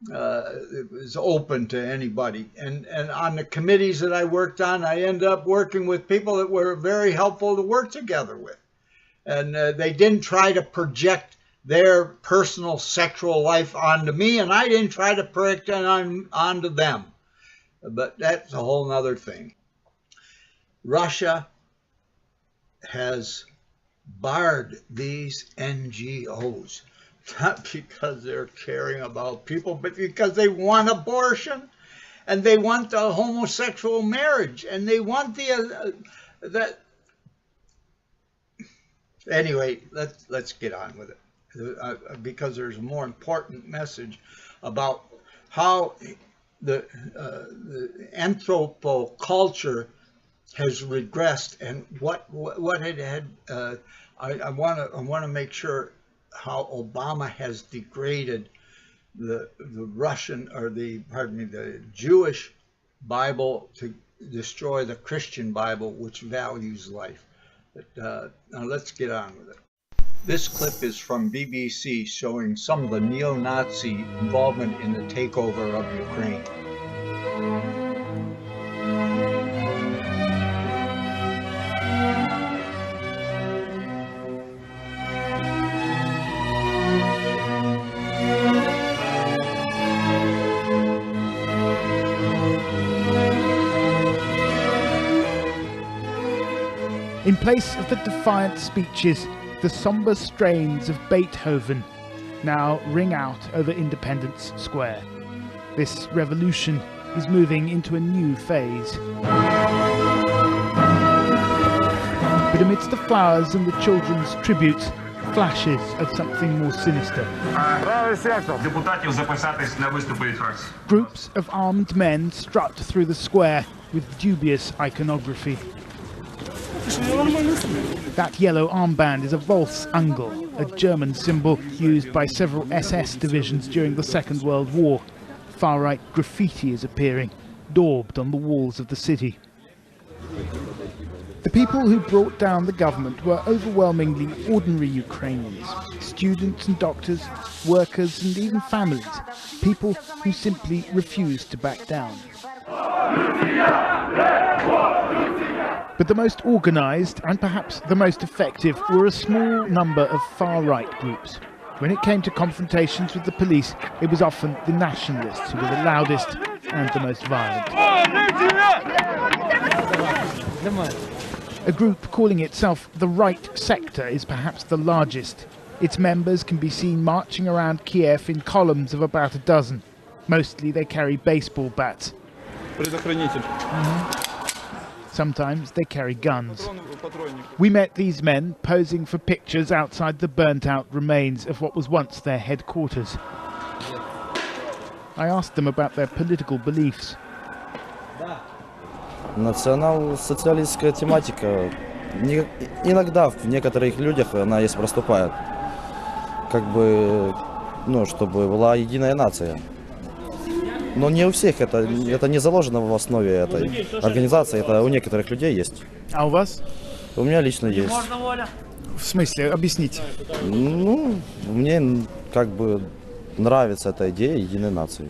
It was open to anybody. And on the committees that I worked on, I ended up working with people that were very helpful to work together with. And they didn't try to project their personal sexual life onto me, and I didn't try to project it onto them. But that's a whole nother thing. Russia has barred these NGOs, not because they're caring about people, but because they want abortion, and they want the homosexual marriage, and they want the Anyway, let's get on with it, because there's a more important message about how the anthropoculture has regressed and what it had. I want to make sure how Obama has degraded the Russian, or the Jewish Bible to destroy the Christian Bible, which values life. But now let's get on with it. This clip is from BBC showing some of the neo-Nazi involvement in the takeover of Ukraine. In place of the defiant speeches, the somber strains of Beethoven now ring out over Independence Square. This revolution is moving into a new phase. But amidst the flowers and the children's tributes, flashes of something more sinister. Groups of armed men strut through the square with dubious iconography. That yellow armband is a Volksangel, a German symbol used by several SS divisions during the Second World War. Far-right graffiti is appearing, daubed on the walls of the city. The people who brought down the government were overwhelmingly ordinary Ukrainians, students and doctors, workers and even families, people who simply refused to back down. But the most organised and perhaps the most effective were a small number of far-right groups. When it came to confrontations with the police, it was often the nationalists who were the loudest and the most violent. A group calling itself the Right Sector is perhaps the largest. Its members can be seen marching around Kiev in columns of about a dozen. Mostly they carry baseball bats. Sometimes they carry guns. We met these men posing for pictures outside the burnt-out remains of what was once their headquarters. I asked them about their political beliefs. Национал-социалистская тематика Иногда в некоторых людях она есть проступает, как бы, ну, чтобы была единая нация. Но не у всех это не заложено в основе этой организации, это у некоторых людей есть. А у вас? У меня лично есть. В смысле? Объясните. Ну, мне как бы нравится эта идея единой нации.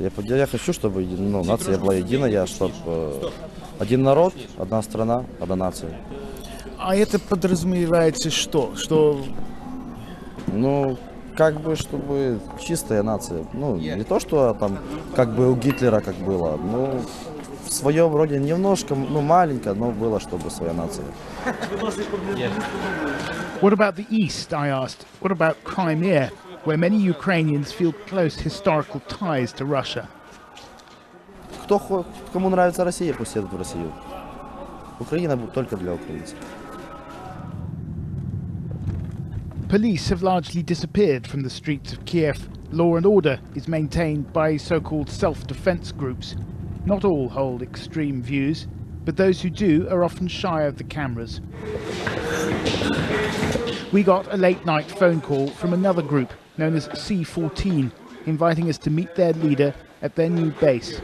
Я хочу, чтобы нация была единая, чтобы один народ, одна страна, одна нация. А это подразумевается что? Что? Ну, как бы, чтобы чистая нация. Ну, не то, что там, как бы у Гитлера как было. Ну, в своем роде немножко, ну, маленько, но было, чтобы своя нация. What about the East, I asked? What about Crimea, where many Ukrainians feel close historical ties to Russia? Кому нравится Россия, пусть едут в Россию. Украина только для украинцев. Police have largely disappeared from the streets of Kiev. Law and order is maintained by so-called self-defense groups. Not all hold extreme views, but those who do are often shy of the cameras. We got a late-night phone call from another group known as C14, inviting us to meet their leader at their new base.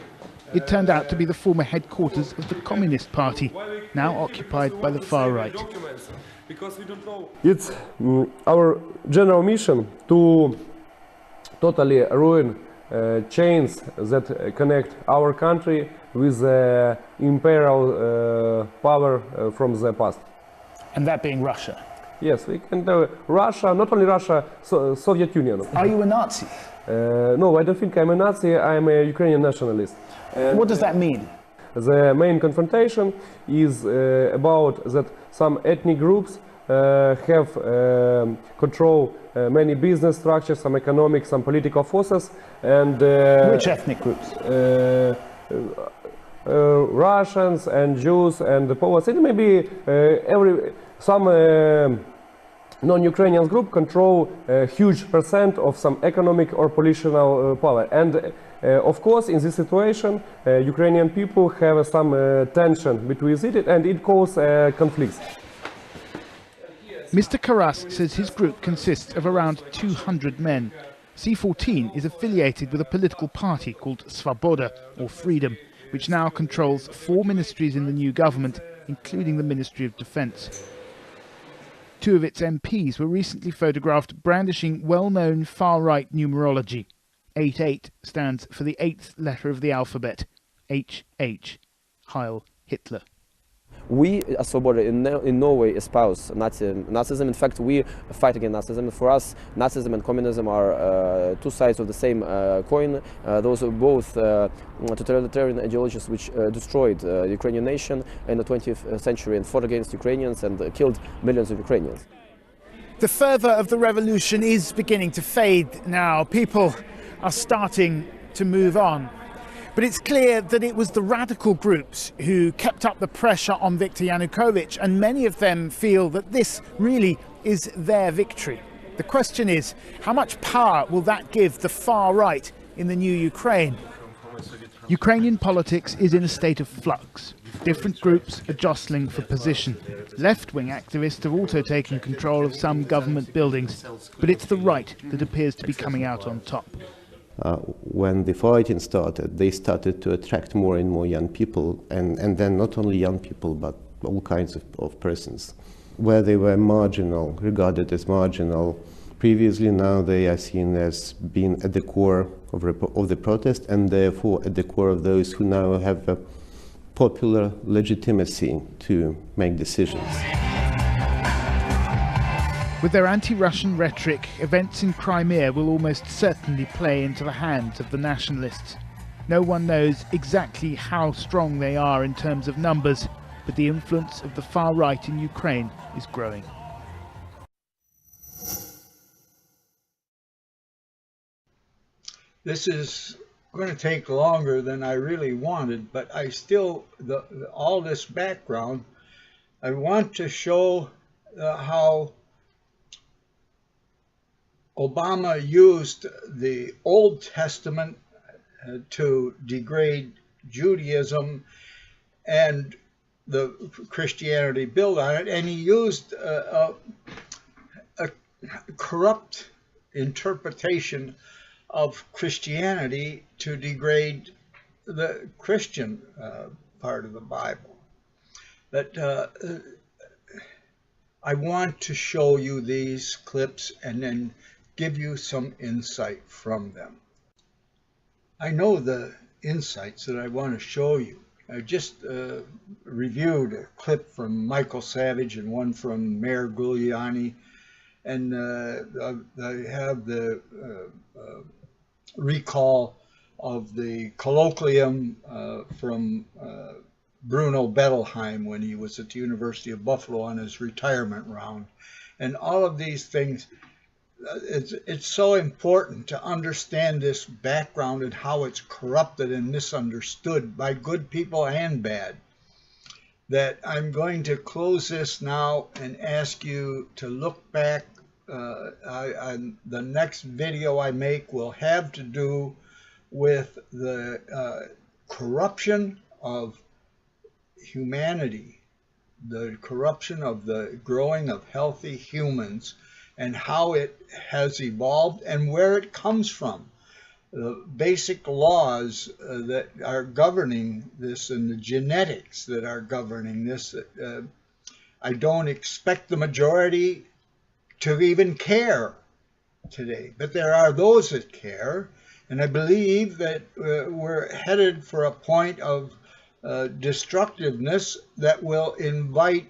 It turned out to be the former headquarters of the Communist Party, now occupied by the far right. It's our general mission to totally ruin chains that connect our country with the imperial power from the past. And that being Russia? Yes, we can do Russia, not only Russia, Soviet Union. Are you a Nazi? No, I don't think I'm a Nazi, I'm a Ukrainian nationalist. What does that mean? The main confrontation is about that some ethnic groups have control many business structures, some economic, some political forces, and which ethnic groups? Russians and Jews and the Poles. It may be some non-Ukrainian group control a huge percent of some economic or political power. And of course, in this situation, Ukrainian people have some tension between it, and it causes conflicts. Mr. Karas says his group consists of around 200 men. C14 is affiliated with a political party called Svoboda, or Freedom, which now controls 4 ministries in the new government, including the Ministry of Defence. 2 of its MPs were recently photographed brandishing well-known far-right numerology. 88 stands for the 8th letter of the alphabet, HH, Heil Hitler. We, as Svoboda, in no way espouse Nazism. In fact, we fight against Nazism. For us, Nazism and communism are 2 sides of the same coin. Those are both totalitarian ideologies which destroyed the Ukrainian nation in the 20th century and fought against Ukrainians and killed millions of Ukrainians. The fervour of the revolution is beginning to fade now. People are starting to move on. But it's clear that it was the radical groups who kept up the pressure on Viktor Yanukovych, and many of them feel that this really is their victory. The question is, how much power will that give the far right in the new Ukraine? Ukrainian politics is in a state of flux. Different groups are jostling for position. Left-wing activists have also taken control of some government buildings, but it's the right that appears to be coming out on top. When the fighting started, they started to attract more and more young people, and then not only young people, but all kinds of persons. Where they were marginal, regarded as marginal previously, now they are seen as being at the core of the protest, and therefore at the core of those who now have a popular legitimacy to make decisions. With their anti-Russian rhetoric, events in Crimea will almost certainly play into the hands of the nationalists. No one knows exactly how strong they are in terms of numbers, but the influence of the far right in Ukraine is growing. This is going to take longer than I really wanted, but I still, all this background, I want to show how Obama used the Old Testament to degrade Judaism, and the Christianity built on it, and he used a corrupt interpretation of Christianity to degrade the Christian part of the Bible. But I want to show you these clips and then give you some insight from them. I know the insights that I want to show you. I just reviewed a clip from Michael Savage and one from Mayor Giuliani, and I have the recall of the colloquium from Bruno Bettelheim when he was at the University of Buffalo on his retirement round. And all of these things, it's so important to understand this background and how it's corrupted and misunderstood by good people and bad, that I'm going to close this now and ask you to look back. The next video I make will have to do with the corruption of humanity, the corruption of the growing of healthy humans, and how it has evolved and where it comes from. The basic laws that are governing this and the genetics that are governing this. I don't expect the majority to even care today, but there are those that care, and I believe that we're headed for a point of destructiveness that will invite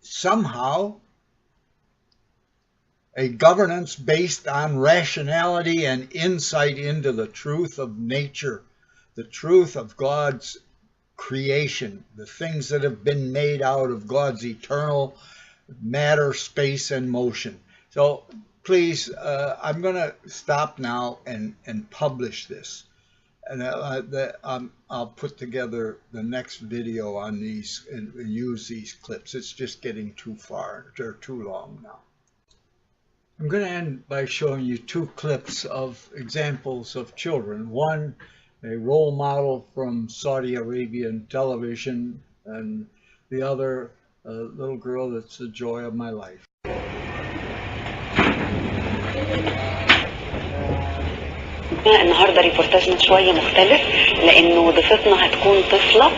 somehow a governance based on rationality and insight into the truth of nature, the truth of God's creation, the things that have been made out of God's eternal matter, space, and motion. So please, I'm going to stop now and publish this. And I'll put together the next video on these and use these clips. It's just getting too far. They're too long now. I'm going to end by showing you two clips of examples of children. One, a role model from Saudi Arabian television, and the other, a little girl that's the joy of my life. النهارده ريبورتاجنا شويه مختلف لانه ضيفتنا هتكون طفله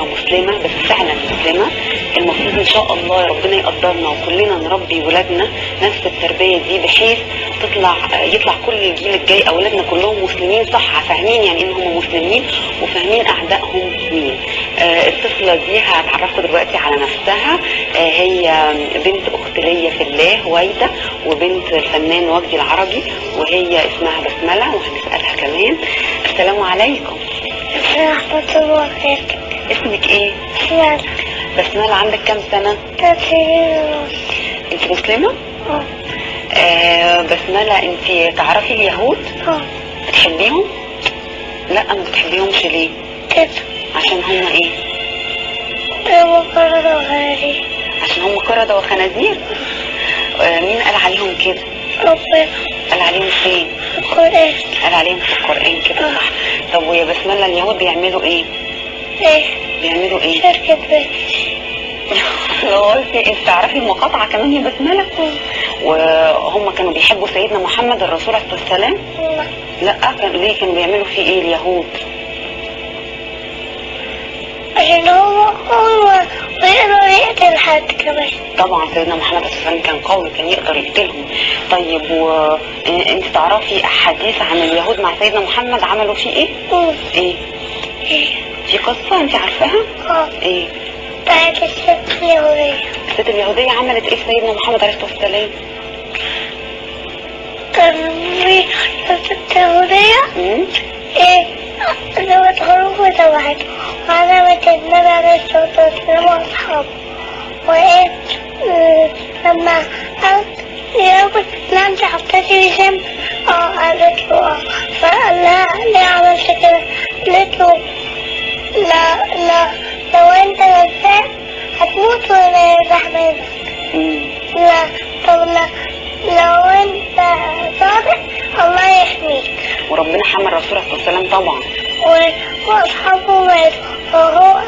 مسلمه، بس فعلا مسلمه. المفروض ان شاء الله ربنا يقدرنا وكلنا نربي ولادنا نفس التربيه دي، بحيث يطلع كل الجيل الجاي اولادنا كلهم مسلمين صح، فاهمين يعني ان هم مسلمين وفاهمين اعدائهم مين. الطفله دي هتعرفكم دلوقتي على نفسها. هي بنت اخت ليا في الله هويدا، وبنت الفنان وجدي العربي، وهي اسمها بسمله، وهنسالها كمان. السلام عليكم. ورحمه الله وبركاته. اسمك ايه؟ بسمله. عندك كام سنه؟ 3 سنين. انت مسلمه؟ بسمله، انت تعرفي اليهود؟ بتحبيهم؟ لا ما بتحبيهمش ليه؟ كده عشان هم ايه؟ هم قردة وخنازير. عشان هم قردة وخنازير؟ مين قال عليهم كده؟ ربنا. قال عليهم فين؟ القرآن. قال عليهم في القرآن كده صح. طب ويا بسمله اليهود بيعملوا ايه؟ بيعملوا ايه؟ شركة بيت. لو قلتي انت تعرفي المقاطعة كمان يا بسمله؟ وهم كانوا بيحبوا سيدنا محمد الرسول عليه الصلاة والسلام؟ لا. ليه كانوا بيعملوا فيه ايه اليهود؟ عشان هو بيقدر يقتل حد كمان. طبعا سيدنا محمد صلى الله عليه وسلم كان قوي، كان يقدر يقتلهم. طيب وانت تعرفي احاديث عن اليهود مع سيدنا محمد عملوا فيه ايه؟ ايه؟ في قصة انت عارفاها؟ ايه؟ بتاعت الست اليهودية. الست اليهودية عملت ايه سيدنا محمد عليه الصلاة والسلام؟ كان في الست اليهودية ايه؟ ذبت خروف وذبحت وعزمت النبي عليه الصلاة والسلام وأصحابه. وإيه لما ياكل لا انت حطيتي بسم قالت له فقال لها ليه عملت كده؟ قالت له لا لو انت نزاع هتموت ولا يرزح منك. لا طب لو انت صادق الله يحميك. وربنا حمى الرسول عليه الصلاة والسلام طبعا. واصحابه ماتوا وهو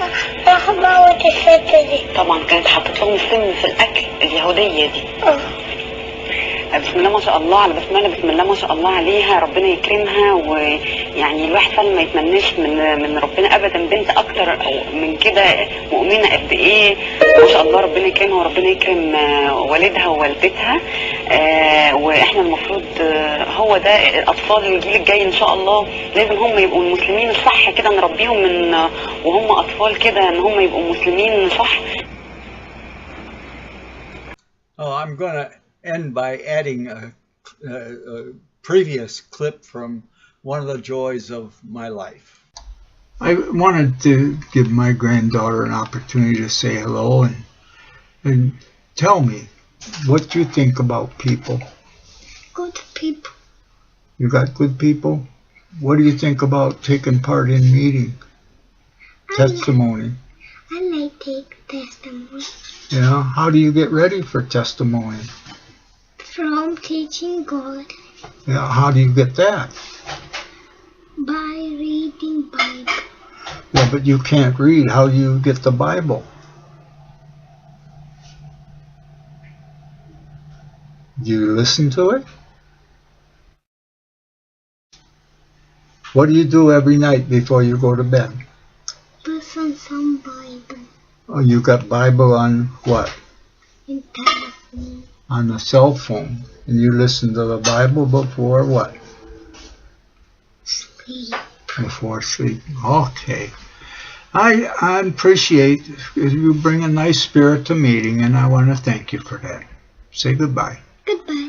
موت الست دي. طبعا كانت حاطط لهم السم في الاكل اليهوديه دي. بسم الله ما شاء الله على بسمله، بسم الله ما شاء الله عليها، ربنا يكرمها. ويعني الواحد فعلا ما يتمناش من ربنا ابدا بنت اكتر من كده مؤمنه قد ايه. ما شاء الله ربنا يكرمها وربنا يكرم والدها ووالدتها. واحنا المفروض هو ده الاطفال الجيل الجاي ان شاء الله لازم هم يبقوا المسلمين الصح كده، نربيهم من وهم اطفال كده ان هم يبقوا مسلمين صح. I'm gonna end by adding a previous clip from one of the joys of my life. I wanted to give my granddaughter an opportunity to say hello and tell me what you think about people. Good people. You got good people? What do you think about taking part in meeting? Testimony. I like take testimony. Yeah, how do you get ready for testimony? From teaching God. Yeah, how do you get that? By reading Bible. Yeah, but you can't read. How do you get the Bible? Do you listen to it? What do you do every night before you go to bed? Listen some Bible. Oh, you got Bible on what? In telephone. On a cell phone. And you listen to the Bible before what? Sleep. Before sleep. Okay. I appreciate you bring a nice spirit to meeting, and I want to thank you for that. Say goodbye. Goodbye.